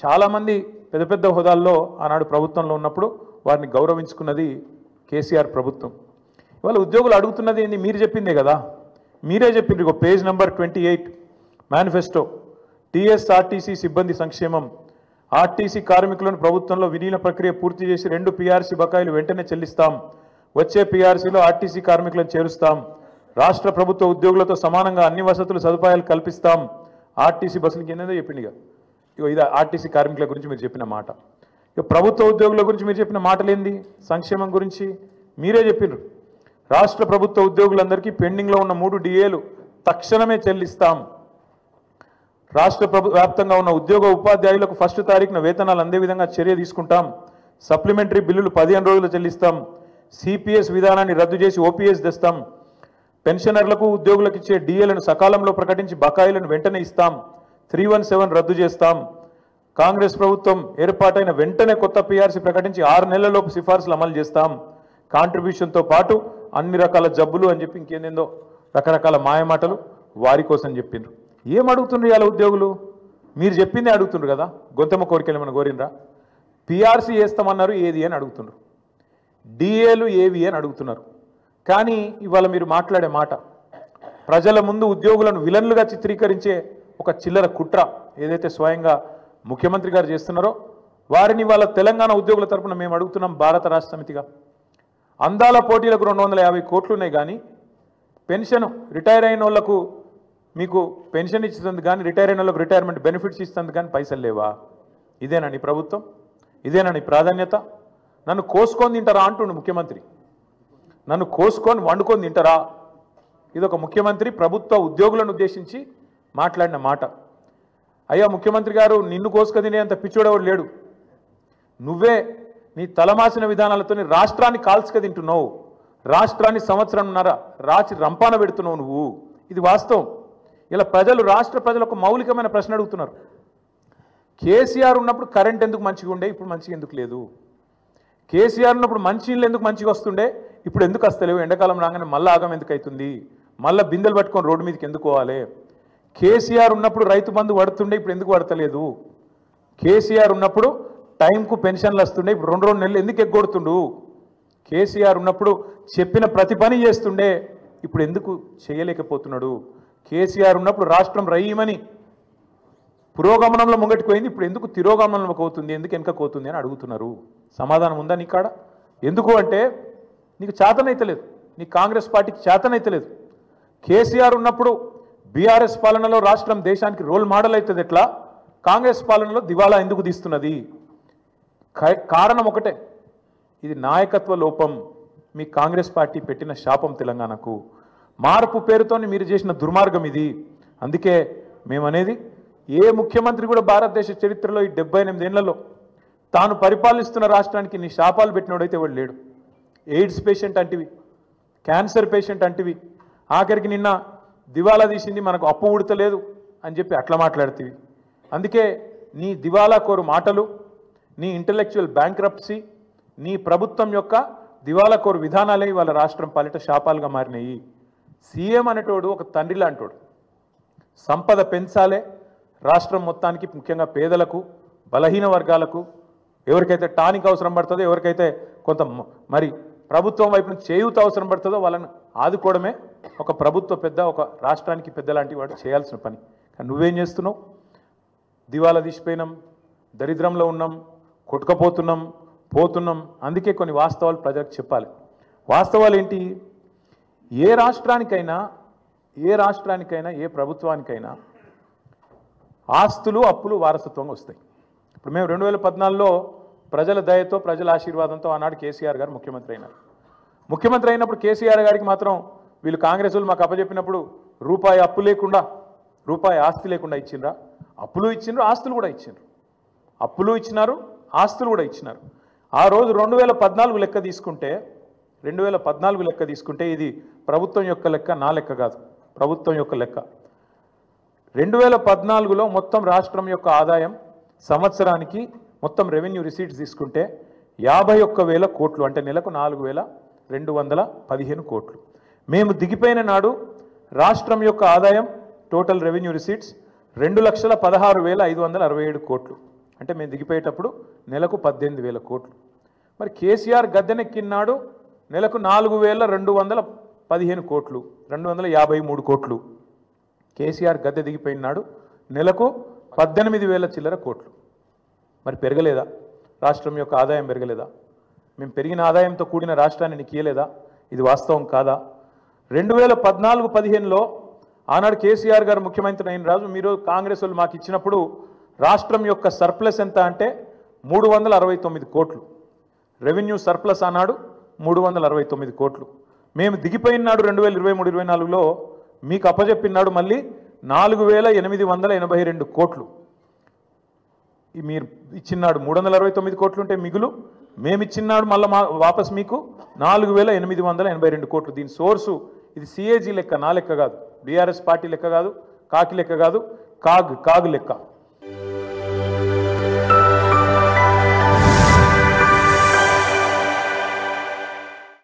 చాలామంది పెద్ద పెద్ద హోదాల్లో ఆనాడు ప్రభుత్వంలో ఉన్నప్పుడు వారిని గౌరవించుకున్నది కేసీఆర్ ప్రభుత్వం. ఇవాళ ఉద్యోగులు అడుగుతున్నది ఏంది? మీరు చెప్పిందే కదా, మీరే చెప్పిండ్రు. ఇగో పేజ్ నెంబర్ 28 మేనిఫెస్టో. టీఎస్ఆర్టీసీ సిబ్బంది సంక్షేమం. ఆర్టీసీ కార్మికులను ప్రభుత్వంలో విలీన ప్రక్రియ పూర్తి చేసి 2 పీఆర్సీ బకాయిలు వెంటనే చెల్లిస్తాం. వచ్చే పీఆర్సీలో ఆర్టీసీ కార్మికులను చేరుస్తాం. రాష్ట్ర ప్రభుత్వ ఉద్యోగులతో సమానంగా అన్ని వసతులు సదుపాయాలు కల్పిస్తాం. ఆర్టీసీ బస్సులకి ఏందో చెప్పింది. ఇగో ఇది ఆర్టీసీ కార్మికుల గురించి మీరు చెప్పిన మాట. ఇక ప్రభుత్వ ఉద్యోగుల గురించి మీరు చెప్పిన మాటలేంది? సంక్షేమం గురించి మీరే చెప్పిండ్రు. రాష్ట్ర ప్రభుత్వ ఉద్యోగులందరికీ పెండింగ్లో ఉన్న 3 డిఏలు తక్షణమే చెల్లిస్తాం. రాష్ట్ర వ్యాప్తంగా ఉన్న ఉద్యోగ ఉపాధ్యాయులకు 1వ తారీఖున వేతనాలు అందే విధంగా చర్య తీసుకుంటాం. సప్లిమెంటరీ బిల్లులు 15 రోజులు చెల్లిస్తాం. సిపిఎస్ విధానాన్ని రద్దు చేసి ఓపీఎస్ తెస్తాం. పెన్షనర్లకు ఉద్యోగులకు ఇచ్చే డిఏలను సకాలంలో ప్రకటించి బకాయిలను వెంటనే ఇస్తాం. 317 రద్దు చేస్తాం. కాంగ్రెస్ ప్రభుత్వం ఏర్పాటైన వెంటనే కొత్త పీఆర్సీ ప్రకటించి 6 నెలలలోపు సిఫార్సులు అమలు చేస్తాం. కాంట్రిబ్యూషన్తో పాటు అన్ని రకాల జబ్బులు అని చెప్పి ఇంకేందేందో రకరకాల మాయమాటలు వారి కోసం చెప్పిండ్రు. ఏం అడుగుతుండ్రు ఇవాళ ఉద్యోగులు? మీరు చెప్పిందే అడుగుతుండ్రు కదా. గొంతమ్మ కోరికలు ఏమైనా కోరినరా? పీఆర్సీ వేస్తామన్నారు, ఏది అని అడుగుతుండ్రు. డిఏలు ఏవి అని అడుగుతున్నారు. కానీ ఇవాళ మీరు మాట్లాడే మాట ప్రజల ముందు ఉద్యోగులను విలన్లుగా చిత్రీకరించే ఒక చిల్లర కుట్ర ఏదైతే స్వయంగా ముఖ్యమంత్రి గారు చేస్తున్నారో వారిని వాళ్ళ తెలంగాణ ఉద్యోగుల తరఫున మేము అడుగుతున్నాం. భారత రాష్ట్ర సమితిగా అందాల పోటీలకు 250 కోట్లు ఉన్నాయి, కానీ పెన్షన్ రిటైర్ అయిన వాళ్ళకు మీకు పెన్షన్ ఇస్తుంది, కానీ రిటైర్ అయిన వాళ్ళకు రిటైర్మెంట్ బెనిఫిట్స్ ఇస్తుంది, కానీ పైసలు లేవా? ఇదేనా నీ ప్రభుత్వం? ఇదేనా నీ ప్రాధాన్యత? నన్ను కోసుకొని తింటారా అంటుండు ముఖ్యమంత్రి. నన్ను కోసుకొని వండుకొని తింటారా? ఇది ఒక ముఖ్యమంత్రి ప్రభుత్వ ఉద్యోగులను ఉద్దేశించి మాట్లాడిన మాట. అయ్యా ముఖ్యమంత్రి గారు, నిన్ను కోసుక తినేంత పిచ్చోడెవడు లేడు. నువ్వే నీ తలమాసిన విధానాలతో రాష్ట్రాన్ని కాల్చుక తింటున్నావు. రాష్ట్రాన్ని సంవత్సరంన్నర రాచి రంపాన పెడుతున్నావు నువ్వు. ఇది వాస్తవం. ఇలా ప్రజలు, రాష్ట్ర ప్రజలు ఒక మౌలికమైన ప్రశ్న అడుగుతున్నారు. కేసీఆర్ ఉన్నప్పుడు కరెంట్ ఎందుకు మంచిగా ఉండే, ఇప్పుడు మంచిగా ఎందుకు లేదు? కేసీఆర్ ఉన్నప్పుడు మంచినీళ్ళు ఎందుకు మంచిగా వస్తుండే, ఇప్పుడు ఎందుకు వస్తలేవు? ఎండాకాలం రాగానే మళ్ళీ ఆగం ఎందుకు అవుతుంది? మళ్ళీ బిందెలు పట్టుకొని రోడ్డు మీదకి ఎందుకు పోవాలి? కేసీఆర్ ఉన్నప్పుడు రైతు బంధు పడుతుండే, ఇప్పుడు ఎందుకు పడతలేదు? కేసీఆర్ ఉన్నప్పుడు టైంకు పెన్షన్లు వస్తుండే, ఇప్పుడు 2 నెలలు ఎందుకు ఎగ్గొడుతుండు? కేసీఆర్ ఉన్నప్పుడు చెప్పిన ప్రతి పని చేస్తుండే, ఇప్పుడు ఎందుకు చేయలేకపోతున్నాడు? కేసీఆర్ ఉన్నప్పుడు రాష్ట్రం రయ్యమని పురోగమనంలో ముంగటిపోయింది, ఇప్పుడు ఎందుకు తిరోగమనంలోకి అవుతుంది, ఎందుకు వెనకపోతుంది అని అడుగుతున్నారు. సమాధానం ఉందా నీ కాడ? ఎందుకు అంటే నీకు చేతనైతలేదు, నీ కాంగ్రెస్ పార్టీకి చేతనైతలేదు. కేసీఆర్ ఉన్నప్పుడు బీఆర్ఎస్ పాలనలో రాష్ట్రం దేశానికి రోల్ మోడల్ అవుతుంది, ఎట్లా కాంగ్రెస్ పాలనలో దివాలా ఎందుకు తీస్తున్నది? కారణం ఒకటే, ఇది నాయకత్వ లోపం. మీ కాంగ్రెస్ పార్టీ పెట్టిన శాపం తెలంగాణకు. మార్పు పేరుతో మీరు చేసిన దుర్మార్గం ఇది. అందుకే మేమనేది, ఏ ముఖ్యమంత్రి కూడా భారతదేశ చరిత్రలో ఈ 78 ఏళ్లలో తాను పరిపాలిస్తున్న రాష్ట్రానికి నీ శాపాలు పెట్టినోడైతే ఎవడు లేడు. ఎయిడ్స్ పేషెంట్ అంటివి, క్యాన్సర్ పేషెంట్ అంటివి, ఆఖరికి నిన్న దివాలా తీసింది మనకు అప్పు ఉడతలేదు అని చెప్పి అట్లా మాట్లాడుతీవి. అందుకే నీ దివాలా కోరు మాటలు, నీ ఇంటలెక్చువల్ బ్యాంక్రప్సీ, నీ ప్రభుత్వం యొక్క దివాలా కోరు విధానాలే వాళ్ళ రాష్ట్రం పాలిట శాపాలుగా మారినాయి. సీఎం అనేటోడు ఒక తండ్రి లాంటోడు. సంపద పెంచాలే రాష్ట్రం మొత్తానికి, ముఖ్యంగా పేదలకు, బలహీన వర్గాలకు, ఎవరికైతే టానిక్ అవసరం పడుతుందో, ఎవరికైతే కొంత మరి ప్రభుత్వం వైపు నుంచి చేయూత అవసరం పడుతుందో వాళ్ళని ఆదుకోవడమే ఒక ప్రభుత్వ పెద్ద, ఒక రాష్ట్రానికి పెద్ద లాంటి వాడు చేయాల్సిన పని. కానీ నువ్వేం చేస్తున్నావు? దివాలా తీసిపోయినాం, దరిద్రంలో ఉన్నాం, కొట్టుకపోతున్నాం, పోతున్నాం. అందుకే కొన్ని వాస్తవాలు ప్రజలకు చెప్పాలి. వాస్తవాలు ఏంటి? ఏ రాష్ట్రానికైనా, ఏ ప్రభుత్వానికైనా ఆస్తులు, అప్పులు వారసత్వంగా వస్తాయి. ఇప్పుడు మేము 2014లో ప్రజల దయతో, ప్రజల ఆశీర్వాదంతో ఆనాడు కేసీఆర్ గారు ముఖ్యమంత్రి అయినారు. ముఖ్యమంత్రి అయినప్పుడు కేసీఆర్ గారికి మాత్రం వీళ్ళు కాంగ్రెస్ వాళ్ళు మాకు అప్పచెప్పినప్పుడు రూపాయి అప్పు లేకుండా, రూపాయి ఆస్తి లేకుండా ఇచ్చిండ్రా? అప్పులు ఇచ్చిండ్రు, ఆస్తులు కూడా ఇచ్చిండ్రు. అప్పులు ఇచ్చినారు, ఆస్తులు కూడా ఇచ్చినారు. ఆ రోజు 2014 లెక్క తీసుకుంటే, 2014 లెక్క తీసుకుంటే ఇది ప్రభుత్వం యొక్క లెక్క, నా లెక్క కాదు, ప్రభుత్వం యొక్క లెక్క. 2014లో మొత్తం రాష్ట్రం యొక్క ఆదాయం సంవత్సరానికి మొత్తం రెవెన్యూ రిసీట్స్ తీసుకుంటే 51,000 కోట్లు, అంటే నెలకు 4,215 కోట్లు. మేము దిగిపోయిన నాడు రాష్ట్రం యొక్క ఆదాయం టోటల్ రెవెన్యూ రిసీట్స్ 2,16,567 కోట్లు, అంటే మేము దిగిపోయేటప్పుడు నెలకు 18,000 కోట్లు. మరి కేసీఆర్ గద్దెనెక్కినాడు నెలకు 4,215 కోట్లు, 253 కోట్లు. కేసీఆర్ గద్దె దిగిపోయినాడు నెలకు 18,000 చిల్లర కోట్లు. మరి పెరగలేదా? రాష్ట్రం యొక్క ఆదాయం పెరగలేదా? మేము పెరిగిన ఆదాయంతో కూడిన రాష్ట్రాన్ని నీకు ఇయ్యలేదా? ఇది వాస్తవం కాదా? 2014-15లో ఆనాడు కేసీఆర్ గారు ముఖ్యమంత్రి అయిన రాజు మీరు కాంగ్రెస్ వాళ్ళు మాకు ఇచ్చినప్పుడు రాష్ట్రం యొక్క సర్ప్లస్ ఎంత అంటే 369 కోట్లు. రెవెన్యూ సర్ప్లస్ అన్నాడు 369 కోట్లు. మేము దిగిపోయినాడు 2023-24లో మీకు అప్పజెప్పినాడు మళ్ళీ 4,882 కోట్లు. మీరు ఇచ్చినాడు 369 కోట్లు ఉంటే మిగులు, మేము ఇచ్చినాడు మళ్ళీ వాపస్ మీకు 4,882 కోట్లు. దీని సోర్సు ఇది సిఏజీ లెక్క, నా లెక్క కాదు, బీఆర్ఎస్ పార్టీ లెక్క కాదు, కాకి లెక్క కాదు, కాగ్ లెక్క.